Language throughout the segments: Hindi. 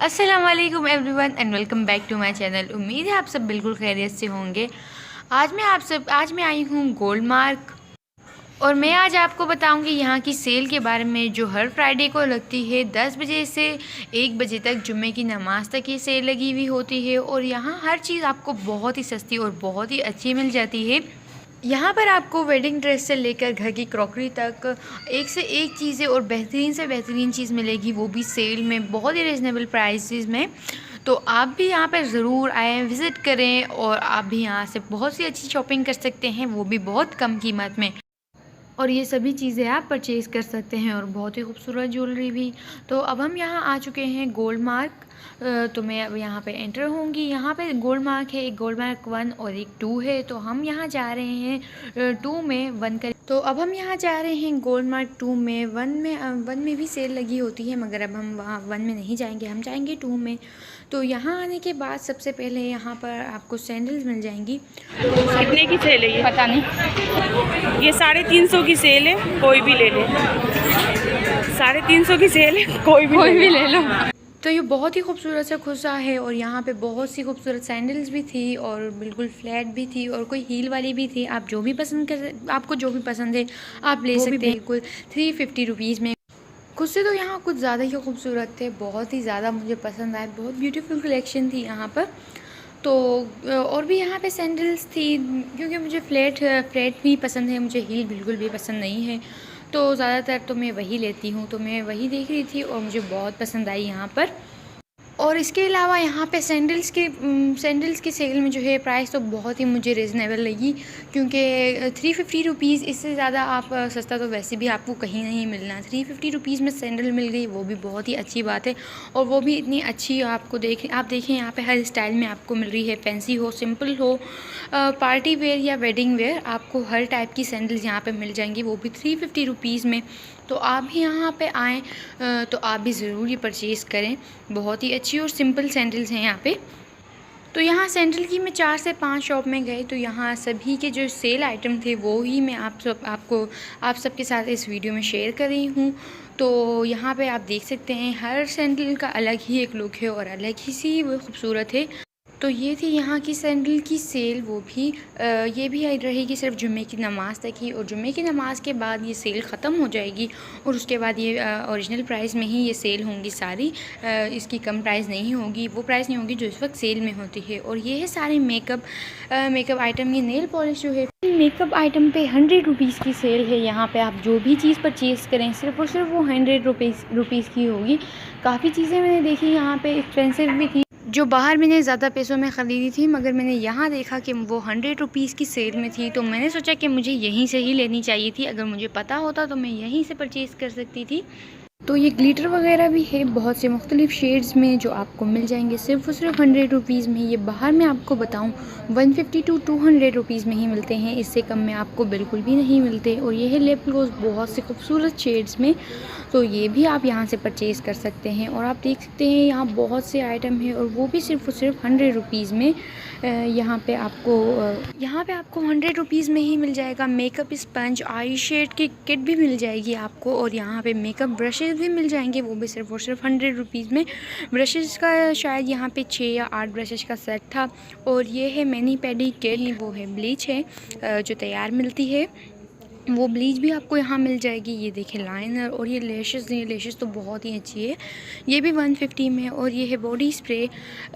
अस्सलाम वालेकुम everyone and welcome back to my channel. उम्मीद है आप सब बिल्कुल खैरियत से होंगे। आज मैं आई हूँ गोल्ड मार्क और मैं आज आपको बताऊंगी यहाँ की सेल के बारे में, जो हर फ्राइडे को लगती है 10 बजे से 1 बजे तक। जुम्मे की नमाज तक ये सेल लगी हुई होती है और यहाँ हर चीज़ आपको बहुत ही सस्ती और बहुत ही अच्छी मिल जाती है। यहाँ पर आपको वेडिंग ड्रेस से लेकर घर की क्रॉकरी तक एक से एक चीज़ें और बेहतरीन से बेहतरीन चीज़ मिलेगी, वो भी सेल में बहुत ही रिजनेबल प्राइसेस में। तो आप भी यहाँ पर ज़रूर आएँ, विज़िट करें और आप भी यहाँ से बहुत सी अच्छी शॉपिंग कर सकते हैं, वो भी बहुत कम कीमत में। और ये सभी चीज़ें आप परचेज़ कर सकते हैं और बहुत ही खूबसूरत ज्वेलरी भी। तो अब हम यहाँ आ चुके हैं गोल्ड मार्क। तो मैं अब यहाँ पे एंटर होंगी। यहाँ पे गोल्ड मार्क है, एक गोल्ड मार्क 1 और एक 2 है। तो हम यहाँ जा रहे हैं 2 में 1 कर। तो अब हम यहाँ जा रहे हैं गोल्ड मार्क 2 में। 1 में भी सेल लगी होती है, मगर अब हम वहाँ 1 में नहीं जाएंगे, हम जाएंगे 2 में। तो यहाँ आने के बाद सबसे पहले यहाँ पर आपको सैंडल्स मिल जाएंगी। कितने की सेल है ये? पता नहीं, ये 350 की सेल है, कोई भी ले ले। 350 की सेल है, कोई भी ले लो। तो ये बहुत ही खूबसूरत सा खुसा है और यहाँ पे बहुत सी खूबसूरत सैंडल्स भी थी और बिल्कुल फ्लैट भी थी और कोई हील वाली भी थी। आप जो भी पसंद कर, आपको जो भी पसंद है आप ले सकते हैं। बिल्कुल 350 रुपीज़ में। खुद से तो यहाँ कुछ ज़्यादा ही खूबसूरत थे, बहुत ही ज़्यादा मुझे पसंद आए। बहुत ब्यूटीफुल कलेक्शन थी यहाँ पर। तो और भी यहाँ पे सैंडल्स थी, क्योंकि मुझे फ्लैट भी पसंद है, मुझे हील बिल्कुल भी पसंद नहीं है। तो ज़्यादातर तो मैं वही लेती हूँ, तो मैं वही देख रही थी और मुझे बहुत पसंद आई यहाँ पर। और इसके अलावा यहाँ पे सैंडल्स की सेल में जो है प्राइस तो बहुत ही मुझे रिजनेबल लगी, क्योंकि 350 रुपीज़, इससे ज़्यादा आप सस्ता तो वैसे भी आपको कहीं नहीं मिलना। 350 रुपीज़ में सैंडल मिल गई, वो भी बहुत ही अच्छी बात है। और वो भी इतनी अच्छी, आप देखें यहाँ पे हर स्टाइल में आपको मिल रही है। फैंसी हो, सिंपल हो, पार्टी वेयर या वेडिंग वेयर, आपको हर टाइप की सैंडल्स यहाँ पे मिल जाएंगी, वो भी 350 रुपीज़ में। तो आप भी यहाँ पे आएँ तो आप भी ज़रूर ये परचेज़ करें। बहुत ही अच्छी और सिंपल सैंडल्स हैं यहाँ पे। तो यहाँ सैंडल की मैं 4 से 5 शॉप में गई, तो यहाँ सभी के जो सेल आइटम थे वो ही मैं आप सबके साथ इस वीडियो में शेयर कर रही हूँ। तो यहाँ पे आप देख सकते हैं हर सैंडल का अलग ही एक लुक है और अलग ही सी वो खूबसूरत है। तो ये थी यहाँ की सैंडल की सेल, वो भी ये भी रहेगी सिर्फ जुम्मे की नमाज़ तक ही, और जुम्मे की नमाज़ के बाद ये सेल ख़त्म हो जाएगी और उसके बाद ये ओरिजिनल प्राइस में ही ये सेल होंगी सारी। इसकी कम प्राइस नहीं होगी, वो प्राइस नहीं होगी जो इस वक्त सेल में होती है। और ये है सारे मेकअप आइटम। ये नेल पॉलिश जो है, मेकअप आइटम पे 100 रुपीज़ की सेल है। यहाँ पे आप जो भी चीज़ परचेज़ करें सिर्फ और सिर्फ वो 100 रुपीज़ की होगी। काफ़ी चीज़ें मैंने देखी यहाँ पे एक्सपेंसिव भी थी, जो बाहर मैंने ज़्यादा पैसों में ख़रीदी थी, मगर मैंने यहाँ देखा कि वो 100 रुपीज़ की सेल में थी। तो मैंने सोचा कि मुझे यहीं से ही लेनी चाहिए थी। अगर मुझे पता होता तो मैं यहीं से परचेज़ कर सकती थी। तो ये ग्लिटर वगैरह भी है बहुत से मुख्तलिफ़ शेड्स में, जो आपको मिल जाएंगे सिर्फ और सिर्फ 100 रुपीज़ में। ये बाहर मैं आपको बताऊं 150 टू 200 रुपीज़ में ही मिलते हैं, इससे कम में आपको बिल्कुल भी नहीं मिलते। और ये है लिप ग्लॉस बहुत से खूबसूरत शेड्स में, तो ये भी आप यहाँ से परचेज़ कर सकते हैं। और आप देख सकते हैं यहाँ बहुत से आइटम है और वो भी सिर्फ और सिर्फ 100 रुपीज़ में। यहाँ पे आपको 100 रुपीज़ में ही मिल जाएगा। मेकअप स्पंज, आई शेड की किट भी मिल जाएगी आपको, और यहाँ पे मेकअप ब्रशेज़ भी मिल जाएंगे, वो भी सिर्फ और सिर्फ 100 रुपीज़ में। ब्रशेज़ का शायद यहाँ पे 6 या 8 ब्रशेज़ का सेट था। और ये है मैनी पेडी किट, वो है ब्लीच है जो तैयार मिलती है, वो ब्लीच भी आपको यहाँ मिल जाएगी। ये देखें लाइनर, और ये लेशेस तो बहुत ही अच्छी है, ये भी 150 में। और ये है बॉडी स्प्रे,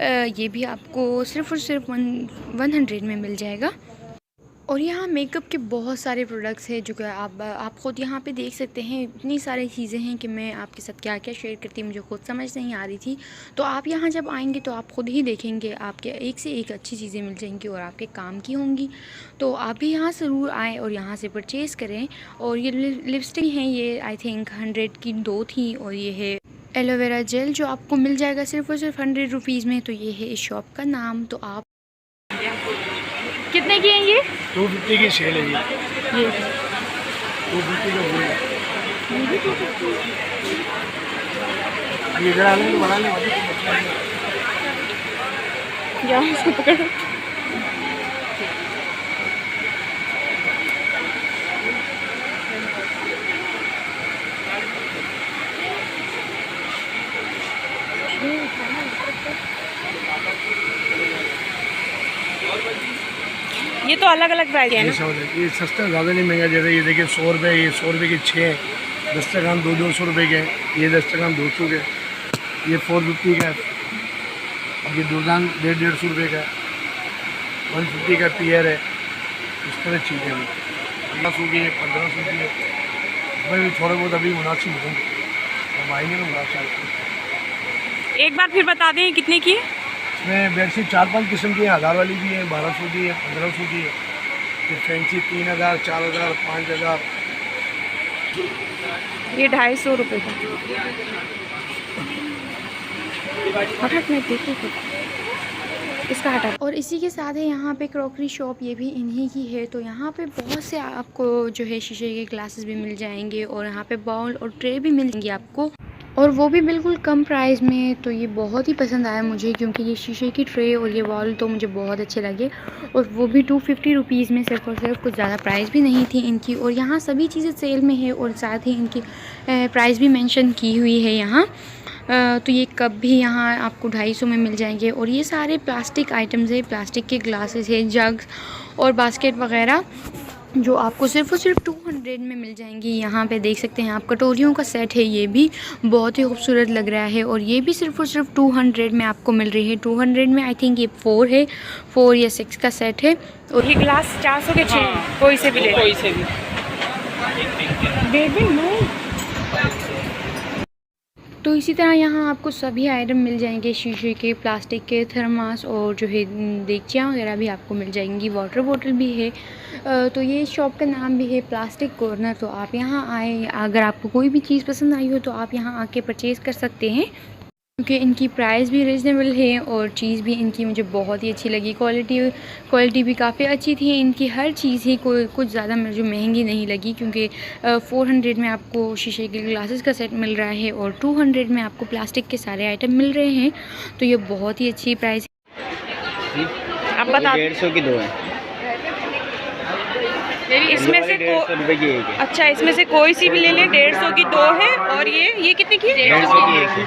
ये भी आपको सिर्फ और सिर्फ 100 में मिल जाएगा। और यहाँ मेकअप के बहुत सारे प्रोडक्ट्स हैं, जो कि आप ख़ुद यहाँ पे देख सकते हैं। इतनी सारी चीज़ें हैं कि मैं आपके साथ क्या क्या शेयर करती मुझे खुद समझ नहीं आ रही थी। तो आप यहाँ जब आएंगे तो आप ख़ुद ही देखेंगे, आपके एक से एक अच्छी चीज़ें मिल जाएंगी और आपके काम की होंगी। तो आप भी यहाँ ज़रूर आएँ और यहाँ से परचेज़ करें। और ये लिपस्टिक हैं, ये आई थिंक 100 की 2 थी। और ये है एलोवेरा जेल, जो आपको मिल जाएगा सिर्फ और सिर्फ 100 रुपीज़ में। तो ये है इस शॉप का नाम। तो आप कितने की हैं ये? 250 की सेल है ये 250 का हुआ ये इधर आने तो बना ले या उसको पकड़। ये तो अलग अलग प्राइस है ये ना। ये सस्ता ज़्यादा नहीं महंगा, जैसे ये देखिए 100 रुपये, ये 100 रुपये के 6 हैं, 10 ग्राम 200 रुपये के, ये 10 ग्राम 200 के, ये 450 का, ये दुर्दान 150 रुपये का, 150 का पेयर है। इस तरह चीज़ें हैं, 1500 की है, 1500 की है। भाई थोड़े बहुत अभी मुनासिब होंगे, अब आएंगे ना मुनासिब। एक बार फिर बता दें कितने की है। इसमें बेडशीट 4-5 किस्म की है, 1000 वाली भी है, 1200 की है, 1500 की है, फिर फैंसी 3000, 4000, 5000। ये 250 रुपये का। हटक में देखो इसका हटा। और इसी के साथ है यहाँ पे क्रॉकरी शॉप, ये भी इन्हीं की है। तो यहाँ पे बहुत से आपको जो है शीशे के ग्लासेस भी मिल जाएंगे और यहाँ पे बाउल और ट्रे भी मिल जाएंगे आपको, और वो भी बिल्कुल कम प्राइस में। तो ये बहुत ही पसंद आया मुझे, क्योंकि ये शीशे की ट्रे और ये बाउल तो मुझे बहुत अच्छे लगे, और वो भी 250 रुपीज़ में सिर्फ और सिर्फ। कुछ ज़्यादा प्राइस भी नहीं थी इनकी, और यहाँ सभी चीज़ें सेल में है और साथ ही इनकी प्राइस भी मेंशन की हुई है यहाँ। तो ये कप भी यहाँ आपको 250 में मिल जाएंगे, और ये सारे प्लास्टिक आइटम्स है, प्लास्टिक के ग्लासेस है, जग्स और बास्केट वगैरह, जो आपको सिर्फ और सिर्फ 200 में मिल जाएंगी। यहाँ पे देख सकते हैं आप, कटोरियों का सेट है, ये भी बहुत ही खूबसूरत लग रहा है, और ये भी सिर्फ और सिर्फ 200 में आपको मिल रही है। 200 में आई थिंक ये 4 है, 4 या 6 का सेट है। और ये ग्लास 400 के 6 हैं, कोई से भी ले, कोई से भी दे दे नो। तो इसी तरह यहाँ आपको सभी आइटम मिल जाएंगे, शीशे के, प्लास्टिक के, थर्मास और जो है देगचियाँ वगैरह भी आपको मिल जाएंगी, वाटर बोतल भी है। तो ये शॉप का नाम भी है प्लास्टिक कॉर्नर। तो आप यहाँ आए, अगर आपको कोई भी चीज़ पसंद आई हो तो आप यहाँ आके परचेज़ कर सकते हैं, क्योंकि इनकी प्राइस भी रीज़नेबल है और चीज़ भी इनकी मुझे बहुत ही अच्छी लगी। क्वालिटी भी काफ़ी अच्छी थी इनकी, हर चीज़ ही कोई कुछ ज़्यादा मुझे महंगी नहीं लगी, क्योंकि 400 में आपको शीशे के ग्लासेस का सेट मिल रहा है और 200 में आपको प्लास्टिक के सारे आइटम मिल रहे हैं। तो ये बहुत ही अच्छी प्राइस है। आप बता, 150 की 2 है, इसमें से रुपए की एक है। अच्छा, इसमें से कोई सी भी ले लें, 150 की 2 है, और ये कितने की है? 150 की एक है। 150।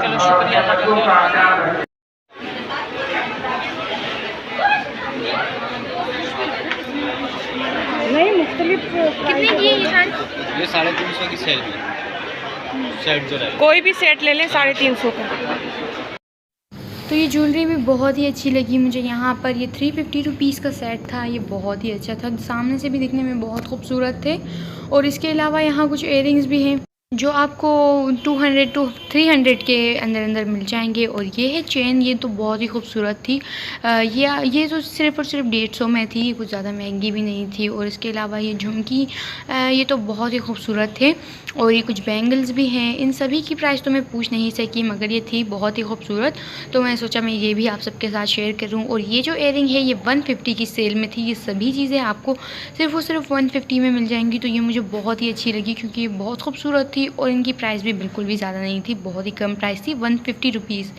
चलो शुक्रिया। नहीं, मुख्तलिफ कितने की है ये 350 की सेल में सेट जो है, कोई भी सेट ले लें 350 का। तो ये ज्वेलरी भी बहुत ही अच्छी लगी मुझे। यहाँ पर ये 350 रुपीज़ का सेट था, ये बहुत ही अच्छा था, सामने से भी दिखने में बहुत खूबसूरत थे। और इसके अलावा यहाँ कुछ इयररिंग्स भी हैं जो आपको 200 to 300 के अंदर मिल जाएंगे। और ये है चेन, ये तो बहुत ही खूबसूरत थी। ये तो सिर्फ़ और सिर्फ 150 में थी, कुछ ज़्यादा महंगी भी नहीं थी। और इसके अलावा ये झुमकी, ये तो बहुत ही खूबसूरत थे। और ये कुछ बैंगल्स भी हैं, इन सभी की प्राइस तो मैं पूछ नहीं सकी, मगर ये थी बहुत ही खूबसूरत, तो मैं सोचा मैं ये भी आप सबके साथ शेयर करूं। और ये जो इयररिंग है ये 150 की सेल में थी। ये सभी चीज़ें आपको सिर्फ और सिर्फ 150 में मिल जाएंगी। तो ये मुझे बहुत ही अच्छी लगी, क्योंकि ये बहुत खूबसूरत थी और इनकी प्राइस भी बिल्कुल भी ज़्यादा नहीं थी, बहुत ही कम प्राइस थी, 150 रुपीज़।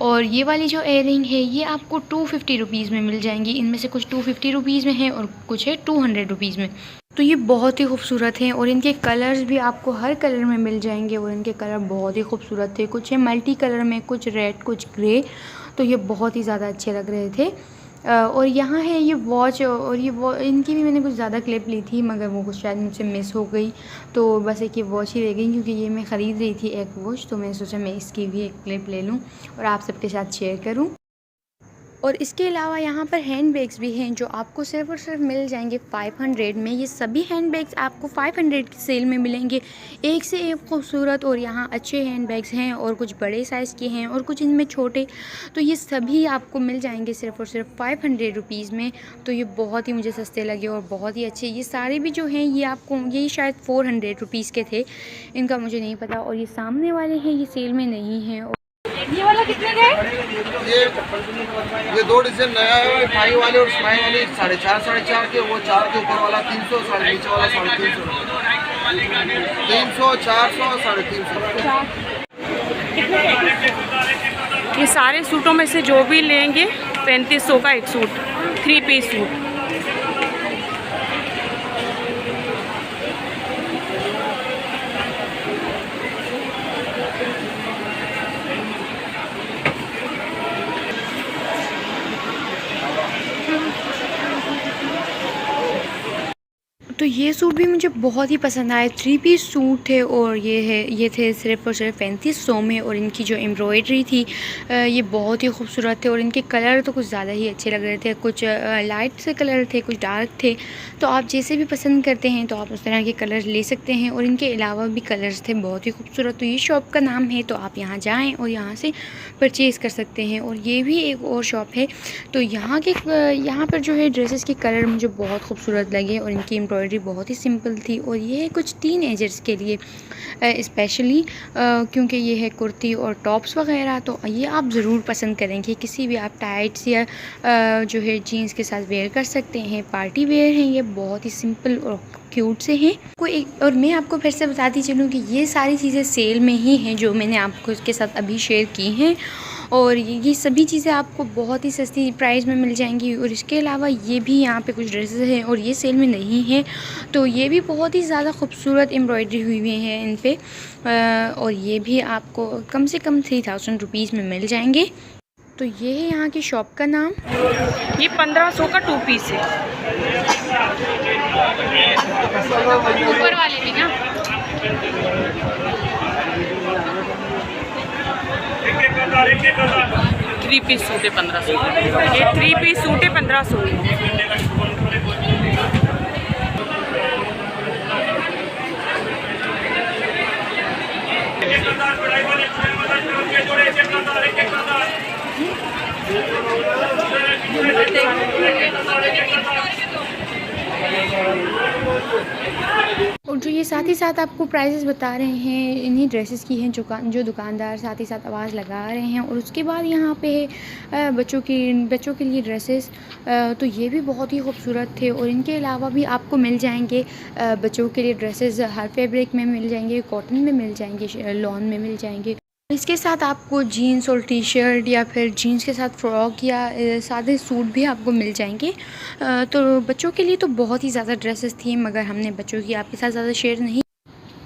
और ये वाली जो इयररिंग है ये आपको 250 रुपीज़ में मिल जाएंगी। इनमें से कुछ 250 रुपीज़ में है और कुछ है 200 रुपीज़ में। तो ये बहुत ही खूबसूरत हैं और इनके कलर्स भी आपको हर कलर में मिल जाएंगे, और इनके कलर बहुत ही खूबसूरत थे। कुछ है मल्टी कलर में, कुछ रेड, कुछ ग्रे, तो ये बहुत ही ज़्यादा अच्छे लग रहे थे। और यहाँ है ये वॉच, और ये इनकी भी मैंने कुछ ज़्यादा क्लिप ली थी, मगर वो कुछ शायद मुझसे मिस हो गई, तो बस एक ये वॉच ही रह गई, क्योंकि ये मैं ख़रीद रही थी एक वॉच, तो मैंने सोचा मैं इसकी भी एक क्लिप ले लूँ और आप सबके साथ शेयर करूँ। और इसके अलावा यहाँ पर हैंड बैग्स भी हैं जो आपको सिर्फ और सिर्फ मिल जाएंगे 500 में। ये सभी हैंड बैग्स आपको 500 की सेल में मिलेंगे, एक से एक खूबसूरत। और यहाँ अच्छे हैंड बैग्स हैं और कुछ बड़े साइज़ के हैं और कुछ इनमें छोटे, तो ये सभी आपको मिल जाएंगे सिर्फ और सिर्फ 500 रुपीज़ में। तो ये बहुत ही मुझे सस्ते लगे और बहुत ही अच्छे। ये सारे भी जो हैं ये आपको, ये शायद 400 रुपीज़ के थे, इनका मुझे नहीं पता। और ये सामने वाले हैं ये सेल में नहीं हैं। ये वाला कितने का है? ये 2 डिज़ाइन नया है, टाई वाले और स्माइल वाले 450 के, वो 4 के ऊपर वाला 300, नीचे वाला 350, 300, 400, 350। ये सारे सूटों में से जो भी लेंगे 3500 का एक सूट, 3 पीस सूट। ये सूट भी मुझे बहुत ही पसंद आए। 3 पीस सूट थे और ये थे सिर्फ़ और सिर्फ 3500 में। और इनकी जो एम्ब्रॉयडरी थी ये बहुत ही खूबसूरत थे और इनके कलर तो कुछ ज़्यादा ही अच्छे लग रहे थे। कुछ लाइट से कलर थे, कुछ डार्क थे। तो आप जैसे भी पसंद करते हैं तो आप उस तरह के कलर ले सकते हैं। और इनके अलावा भी कलर्स थे बहुत ही खूबसूरत। तो ये शॉप का नाम है, तो आप यहाँ जाएँ और यहाँ से परचेज़ कर सकते हैं। और ये भी एक और शॉप है। तो यहाँ पर जो है ड्रेसेस के कलर मुझे बहुत खूबसूरत लगे और इनकी एम्ब्रॉयडरी बहुत ही सिंपल थी। और ये है कुछ टीनेजर्स के लिए स्पेशली, क्योंकि ये है कुर्ती और टॉप्स वगैरह। तो ये आप ज़रूर पसंद करेंगे। किसी भी आप टाइट्स या जो है जीन्स के साथ वेयर कर सकते हैं। पार्टी वेयर हैं, ये बहुत ही सिंपल और क्यूट से हैं। और मैं आपको फिर से बताती चलूँ कि ये सारी चीज़ें सेल में ही हैं जो मैंने आपको इसके साथ अभी शेयर की हैं। और ये सभी चीज़ें आपको बहुत ही सस्ती प्राइस में मिल जाएंगी। और इसके अलावा ये भी यहाँ पे कुछ ड्रेसेस हैं और ये सेल में नहीं है। तो ये भी बहुत ही ज़्यादा खूबसूरत एम्ब्रॉयडरी हुई हुई है इन पे। और ये भी आपको कम से कम 3000 रुपीज़ में मिल जाएंगे। तो ये है यहाँ की शॉप का नाम। ये 1500 का 2 पीस है। ऊपर वाले भी ना 3 पीस सूट है 1500। ये 3 पीस सूट है 1500। और जो ये साथ ही साथ आपको प्राइसेस बता रहे हैं इन्हीं ड्रेसेस की हैं जो दुकानदार साथ ही साथ आवाज़ लगा रहे हैं। और उसके बाद यहाँ पे है बच्चों के लिए ड्रेसेस। तो ये भी बहुत ही खूबसूरत थे। और इनके अलावा भी आपको मिल जाएंगे बच्चों के लिए ड्रेसेस हर फैब्रिक में मिल जाएंगे, कॉटन में मिल जाएंगे, लॉन में मिल जाएंगे। इसके साथ आपको जीन्स और टी शर्ट या फिर जीन्स के साथ फ्रॉक या सादे सूट भी आपको मिल जाएंगे। तो बच्चों के लिए तो बहुत ही ज़्यादा ड्रेसेस थी, मगर हमने बच्चों की आपके साथ ज़्यादा शेयर नहीं।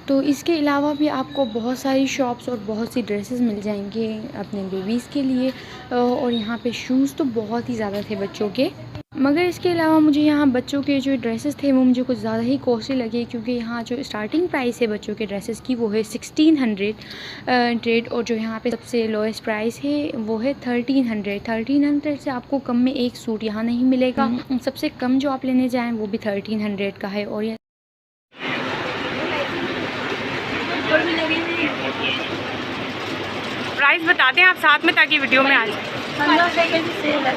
तो इसके अलावा भी आपको बहुत सारी शॉप्स और बहुत सी ड्रेसेस मिल जाएंगे अपने बेबीज़ के लिए। और यहाँ पे शूज़ तो बहुत ही ज़्यादा थे बच्चों के। मगर इसके अलावा मुझे यहाँ बच्चों के जो ड्रेसेस थे वो मुझे कुछ ज़्यादा ही कॉस्टली लगे, क्योंकि यहाँ जो स्टार्टिंग प्राइस है बच्चों के ड्रेसेस की वो है 1600 और जो यहाँ पे सबसे लोएस्ट प्राइस है वो है 1300 से आपको कम में एक सूट यहाँ नहीं मिलेगा। सबसे कम जो आप लेने जाएँ वो भी 1300 का है। और ये प्राइस बता दें आप साथ में ताकि वीडियो में आ जाए। 15 सेकंड की सेल है।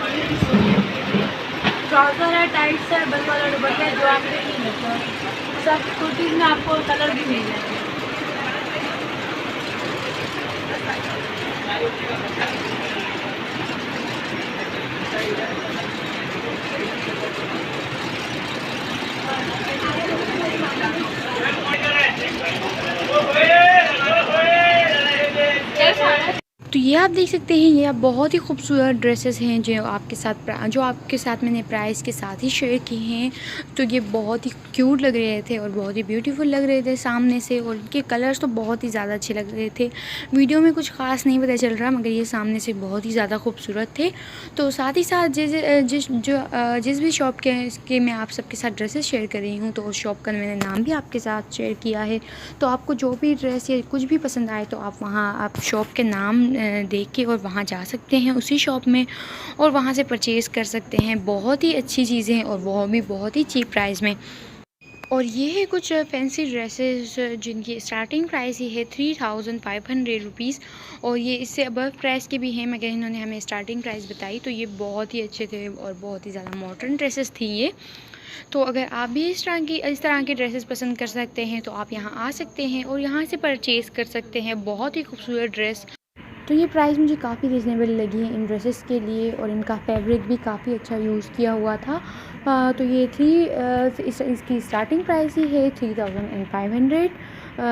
ट्राउज़र है, टाइट्स है, बल वाला दुपट्टा है जो आपको नहीं लगता। सब कुर्तीज़ में आपको कलर भी मिल जाएंगे। तो ये आप देख सकते हैं, ये आप बहुत ही खूबसूरत ड्रेसेस हैं जो आपके साथ मैंने प्राइस के साथ ही शेयर की हैं। तो ये बहुत ही क्यूट लग रहे थे और बहुत ही ब्यूटीफुल लग रहे थे सामने से। और इनके कलर्स तो बहुत ही ज़्यादा अच्छे लग रहे थे। वीडियो में कुछ ख़ास नहीं पता चल रहा, मगर ये सामने से बहुत ही ज़्यादा खूबसूरत थे। तो साथ ही साथ जिस भी शॉप के मैं आप सबके साथ ड्रेसेस शेयर कर रही हूँ, तो उस शॉप का मैंने नाम भी आपके साथ शेयर किया है। तो आपको जो भी ड्रेस या कुछ भी पसंद आए तो आप शॉप के नाम देख के और वहाँ जा सकते हैं उसी शॉप में, और वहाँ से परचेज़ कर सकते हैं। बहुत ही अच्छी चीज़ें हैं और वो भी बहुत ही चीप प्राइस में। और ये है कुछ फैंसी ड्रेसेस जिनकी स्टार्टिंग प्राइस ही है 3500 रुपीज़। और ये इससे अबव प्राइस के भी हैं, मगर इन्होंने हमें स्टार्टिंग प्राइस बताई। तो ये बहुत ही अच्छे थे और बहुत ही ज़्यादा मॉडर्न ड्रेसेस थी ये। तो अगर आप भी इस तरह के ड्रेसेस पसंद कर सकते हैं तो आप यहाँ आ सकते हैं और यहाँ से परचेज़ कर सकते हैं बहुत ही खूबसूरत ड्रेस। तो ये प्राइस मुझे काफ़ी रिजनेबल लगी है इन ड्रेसेस के लिए, और इनका फैब्रिक भी काफ़ी अच्छा यूज़ किया हुआ था। तो ये इसकी स्टार्टिंग प्राइस ही है 3500।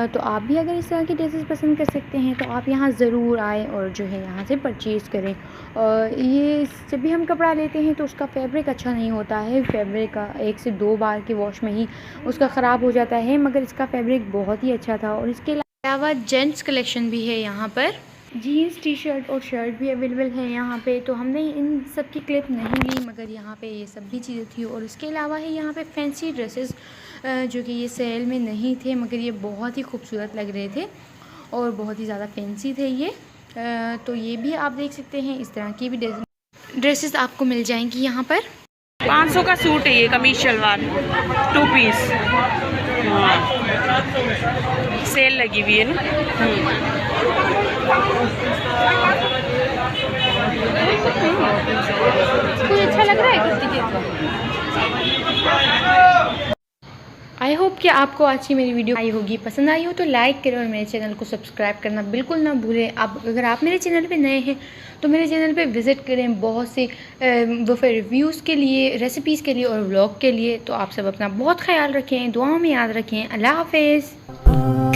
तो आप भी अगर इस तरह की ड्रेसेस पसंद कर सकते हैं तो आप यहाँ ज़रूर आएँ और जो है यहाँ से परचेज़ करें। ये जब भी हम कपड़ा लेते हैं तो उसका फैब्रिक अच्छा नहीं होता है। फैब्रिक 1 से 2 बार के वॉश में ही उसका ख़राब हो जाता है, मगर इसका फैब्रिक बहुत ही अच्छा था। और इसके अलावा जेंट्स कलेक्शन भी है यहाँ पर। जीन्स, टी शर्ट और शर्ट भी अवेलेबल है यहाँ पे। तो हमने इन सब की क्लिप नहीं ली, मगर यहाँ पे ये सब भी चीज़ें थी। और इसके अलावा है यहाँ पे फैंसी ड्रेसेस जो कि ये सेल में नहीं थे, मगर ये बहुत ही खूबसूरत लग रहे थे और बहुत ही ज़्यादा फैंसी थे ये। तो ये भी आप देख सकते हैं, इस तरह की भी ड्रेसेस आपको मिल जाएंगी यहाँ पर। 500 का सूट है ये, कमीज शलवार 2 पीस। सेल लगी हुई है ना। कुछ अच्छा लग रहा है कुर्ती के। आई होप कि आपको आज की मेरी वीडियो आई होगी, पसंद आई हो तो लाइक करें और मेरे चैनल को सब्सक्राइब करना बिल्कुल ना भूलें। अगर आप मेरे चैनल पे नए हैं तो मेरे चैनल पे विज़िट करें बहुत से बुफे रिव्यूज़ के लिए, रेसिपीज़ के लिए और व्लॉग के लिए। तो आप सब अपना बहुत ख्याल रखें, दुआओं में याद रखें। अल्लाह हाफिज़।